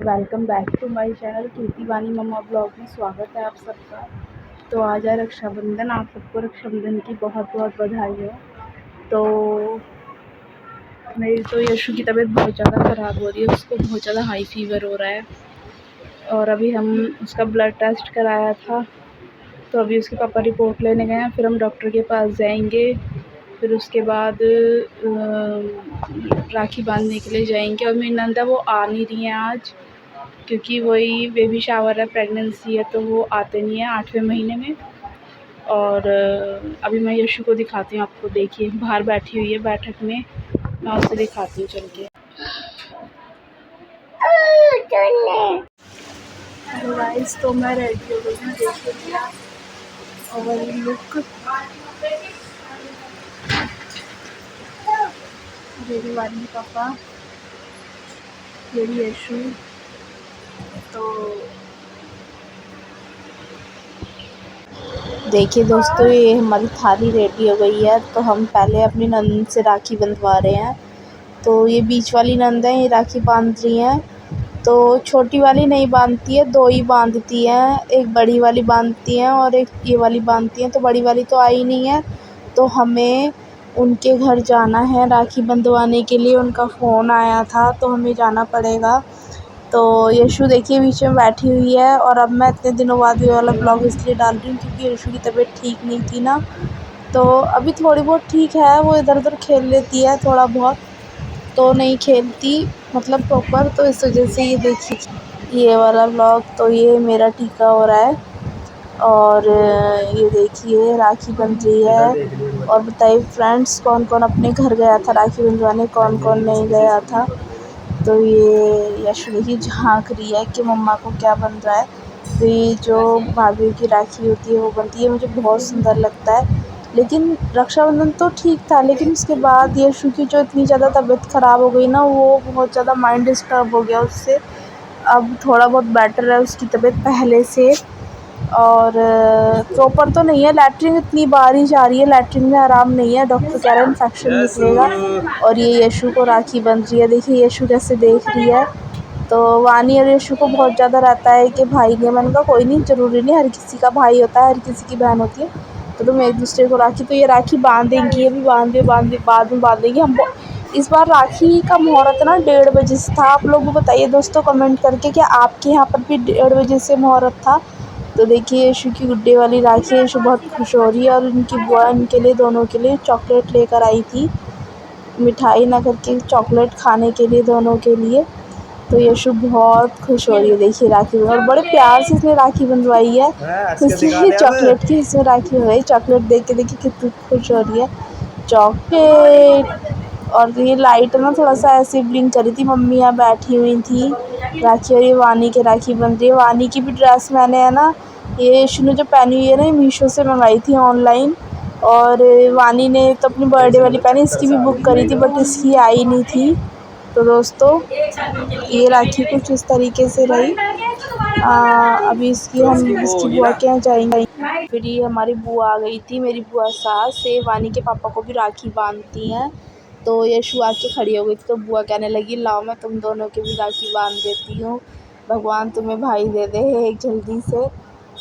Welcome back to my channel Kirti Vani mamma blog में स्वागत है आप सबका। तो आज है रक्षाबंधन, आप सबको रक्षाबंधन की बहुत बहुत बधाई हो। तो मेरी तो यशु की तबीयत बहुत ज़्यादा ख़राब हो रही है, उसको बहुत ज़्यादा हाई फीवर हो रहा है और अभी हम उसका ब्लड टेस्ट कराया था। तो अभी उसके पापा रिपोर्ट लेने गए हैं, फिर हम डॉक्टर के पास जाएंगे, फिर उसके बाद राखी बांधने के लिए जाएंगे। और मेरी नंदा वो आ नहीं रही हैं आज, क्योंकि वही बेबी शावर है, प्रेगनेंसी है, तो वो आते नहीं हैं 8वें महीने में। और अभी मैं यशु को दिखाती हूँ आपको, देखिए बाहर बैठी हुई है बैठक में, मैं उसे दिखाती हूँ चल के। हेलो गाइस, तो मैं रेडी हो गई हूँ, देखिए और लुक बेबी वाली पापा, बेबी यशु। तो देखिए दोस्तों, ये हमारी थाली रेडी हो गई है। तो हम पहले अपनी नंद से राखी बंधवा रहे हैं। तो ये बीच वाली नंद है, ये राखी बांध रही हैं। तो छोटी वाली नहीं बांधती है, 2 ही बांधती हैं, एक बड़ी वाली बांधती हैं और एक ये वाली बांधती हैं। तो बड़ी वाली तो आई नहीं है, तो हमें उनके घर जाना है राखी बंधवाने के लिए। उनका फ़ोन आया था तो हमें जाना पड़ेगा। तो यशु देखिए बीच में बैठी हुई है। और अब मैं इतने दिनों बाद ये वाला ब्लॉग इसलिए डाल रही हूँ क्योंकि यशु की तबीयत ठीक नहीं थी ना। तो अभी थोड़ी बहुत ठीक है, वो इधर उधर खेल लेती है थोड़ा बहुत, तो नहीं खेलती मतलब प्रॉपर। तो इस वजह से ये देखिए ये वाला ब्लॉग, तो ये मेरा टीका हो रहा है और ये देखिए राखी बन रही है। और बताइए फ्रेंड्स, कौन कौन अपने घर गया था राखी बंधवाने, कौन कौन नहीं गया था। तो ये यशु देखिए झाँक रही है कि मम्मा को क्या बन रहा है। तो ये जो भाभी की राखी होती है वो बनती है, मुझे बहुत सुंदर लगता है। लेकिन रक्षाबंधन तो ठीक था, लेकिन उसके बाद यशु की जो इतनी ज़्यादा तबीयत ख़राब हो गई ना, वो बहुत ज़्यादा माइंड डिस्टर्ब हो गया उससे। अब थोड़ा बहुत बेटर है उसकी तबीयत पहले से। और प्रॉपर तो नहीं है, लैट्रिन इतनी बार ही जा रही है, लैट्रिन में आराम नहीं है, डॉक्टर कह रहे हैं इन्फेक्शन निकलेगा। और ये यशु को राखी बन रही है, देखिए यशु कैसे देख रही है। तो वानी और यशु को बहुत ज़्यादा रहता है कि भाई ने, मैंने कहा कोई नहीं, ज़रूरी नहीं हर किसी का भाई होता है, हर किसी की बहन होती है, तो तुम एक दूसरे को राखी। तो ये राखी बांधेंगी, अभी बांध बाद में बांधेंगी हम। इस बार राखी का मुहूर्त ना 1:30 बजे से था। आप लोग बताइए दोस्तों कमेंट करके कि आपके यहाँ पर भी 1:30 बजे से मुहूर्त था। तो देखिए यशु की गुड्डे वाली राखी है, यशु बहुत खुश हो रही है। और इनकी बुआ इनके लिए, दोनों के लिए चॉकलेट लेकर आई थी, मिठाई ना करके चॉकलेट खाने के लिए दोनों के लिए। तो यशु बहुत खुश हो रही है, देखिए राखी और बड़े प्यार से इसने राखी बंधवाई है। इसलिए चॉकलेट की इसमें राखी हो गई, चॉकलेट देख के देखिए कितनी खुश हो रही है, चॉकलेट। और ये लाइट ना थोड़ा सा ऐसे ब्लिंक कर रही थी, मम्मी यहाँ बैठी हुई थी राखी। और ये वानी के राखी बन रही है। वानी की भी ड्रेस मैंने है ना, ये यशु ने जो पहनी हुई है ना, मीशो से मंगाई थी ऑनलाइन। और वानी ने तो अपनी बर्थडे वाली पहनी, इसकी भी बुक करी थी बट इसकी आई नहीं थी। तो दोस्तों ये राखी कुछ इस तरीके से रही। अभी इसकी बुआ के यहाँ जाएंगे। फिर ये हमारी बुआ आ गई थी, मेरी बुआ सास से वानी के पापा को भी राखी बांधती हैं। तो यशु आके खड़ी हो गई थी, तो बुआ कहने लगी लाओ मैं तुम दोनों की भी राखी बांध देती हूँ, भगवान तुम्हें भाई दे दे एक जल्दी से।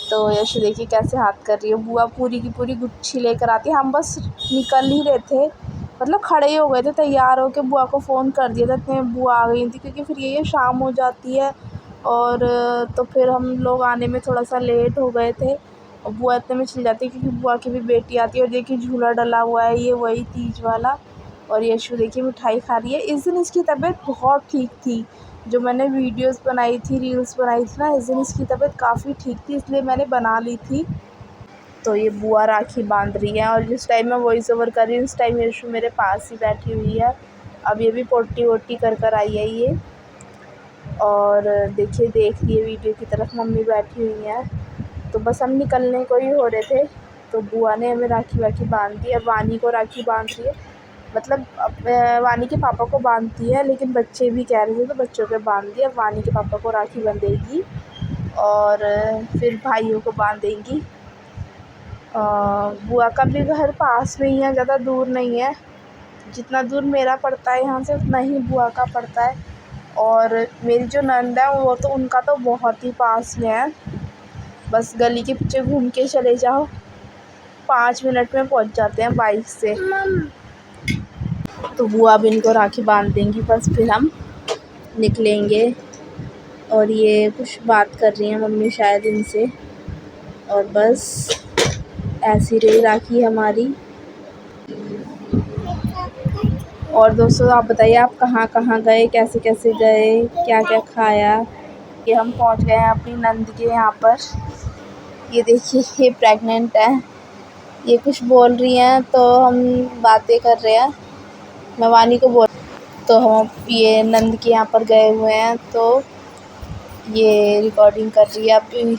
तो यशु देखिए कैसे हाथ कर रही है, बुआ पूरी की पूरी गुच्छी लेकर आती है। हम बस निकल ही रहे थे, मतलब खड़े ही हो गए थे तैयार होकर, बुआ को फ़ोन कर दिया था, इतने बुआ आ गई थी, क्योंकि फिर ये शाम हो जाती है। और तो फिर हम लोग आने में थोड़ा सा लेट हो गए थे, और बुआ इतने में चल जाती है क्योंकि बुआ की भी बेटी आती है। और देखिए झूला डला हुआ है, ये वही तीज वाला। और यशु देखिए मिठाई खा रही है। इस दिन इसकी तबीयत बहुत ठीक थी, जो मैंने वीडियोस बनाई थी, रील्स बनाई थी ना, इस दिन इसकी तबीयत काफ़ी ठीक थी, इसलिए मैंने बना ली थी। तो ये बुआ राखी बांध रही है, और जिस टाइम मैं वॉइस ओवर कर रही हूँ उस टाइम यशु मेरे पास ही बैठी हुई है। अब ये भी पोटी वोटी कर आई है ये। और देखिए देख रही है वीडियो की तरफ, मम्मी बैठी हुई हैं। तो बस हम निकलने को ही हो रहे थे, तो बुआ ने हमें राखी वाखी बांध दी। अब वानी को राखी बांध रही है, मतलब वानी के पापा को बांधती है, लेकिन बच्चे भी कह रहे थे तो बच्चों के बांध दी। अब वानी के पापा को राखी बंधेगी और फिर भाइयों को बांधेंगी। बुआ का भी घर पास में ही है, ज़्यादा दूर नहीं है, जितना दूर मेरा पड़ता है यहाँ से उतना ही बुआ का पड़ता है। और मेरी जो नंद है वो तो उनका तो बहुत ही पास में है, बस गली के पीछे घूम के चले जाओ 5 मिनट में पहुंच जाते हैं बाइक से। तो बुआ अब इनको राखी बांध देंगी, बस फिर हम निकलेंगे। और ये कुछ बात कर रही हैं मम्मी शायद इनसे, और बस ऐसी रही राखी हमारी। और दोस्तों आप बताइए, आप कहाँ कहाँ गए, कैसे कैसे गए, क्या क्या खाया। ये हम पहुँच गए हैं अपनी नंद के यहाँ पर। ये देखिए ये प्रेग्नेंट है, ये कुछ बोल रही हैं तो हम बातें कर रहे हैं। मैं वानी को बोल, तो हम ये नंद के यहाँ पर गए हुए हैं, तो ये रिकॉर्डिंग कर रही है।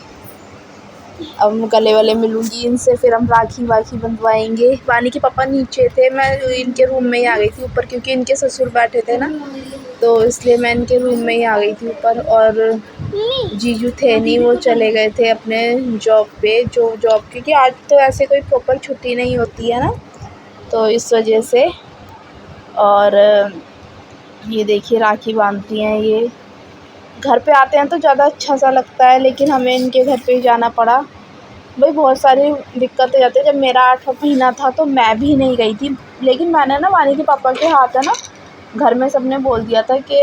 अब गले वाले मिलूँगी इनसे, फिर हम राखी वाखी बंधवाएंगे। वानी के पापा नीचे थे, मैं इनके रूम में ही आ गई थी ऊपर, क्योंकि इनके ससुर बैठे थे ना, तो इसलिए मैं इनके रूम में ही आ गई थी ऊपर। और जीजू थे नहीं, वो चले गए थे अपने जॉब पे, जो जॉब, क्योंकि आज तो ऐसे कोई प्रॉपर छुट्टी नहीं होती है ना, तो इस वजह से। और ये देखिए राखी बांधती हैं ये। घर पे आते हैं तो ज़्यादा अच्छा सा लगता है, लेकिन हमें इनके घर पे ही जाना पड़ा। भाई बहुत सारी दिक्कतें जाती है। जब मेरा 8वां महीना था तो मैं भी नहीं गई थी, लेकिन मैंने ना वानी के पापा के हाथ है ना, घर में सबने बोल दिया था कि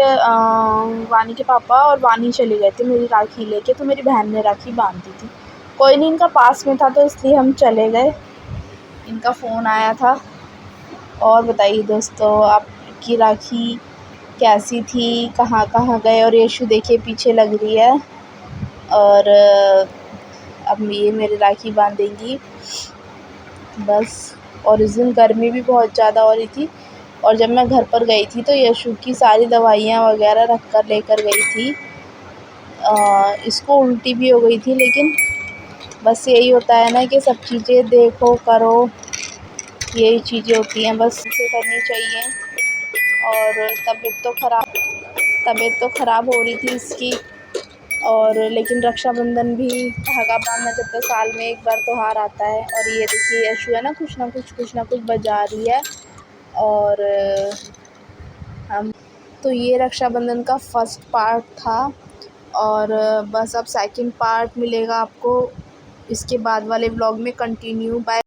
वानी के पापा और वानी चले गए थे मेरी राखी लेके, तो मेरी बहन ने राखी बांध दी थी। कोई नहीं, इनका पास में था तो इसलिए हम चले गए, इनका फ़ोन आया था। और बताइए दोस्तों, आपकी राखी कैसी थी, कहाँ कहाँ गए। और यशु देखिए पीछे लग रही है। और अब ये मेरी राखी बांधेंगी बस। और इस दिन गर्मी भी बहुत ज़्यादा हो रही थी, और जब मैं घर पर गई थी तो यशु की सारी दवाइयाँ वगैरह रख कर लेकर गई थी। इसको उल्टी भी हो गई थी, लेकिन बस यही होता है ना कि सब चीज़ें देखो करो, यही चीज़ें होती हैं, बस इसे करनी चाहिए। और तबीयत तो ख़राब हो रही थी इसकी। और लेकिन रक्षाबंधन भी धागा बांधना, जब तक साल में एक बार त्योहार आता है। और ये देखिए यशु है ना, कुछ ना कुछ बजा रही है। और हम तो ये रक्षाबंधन का फर्स्ट पार्ट था, और बस अब सेकंड पार्ट मिलेगा आपको इसके बाद वाले व्लॉग में कंटिन्यू। बाय।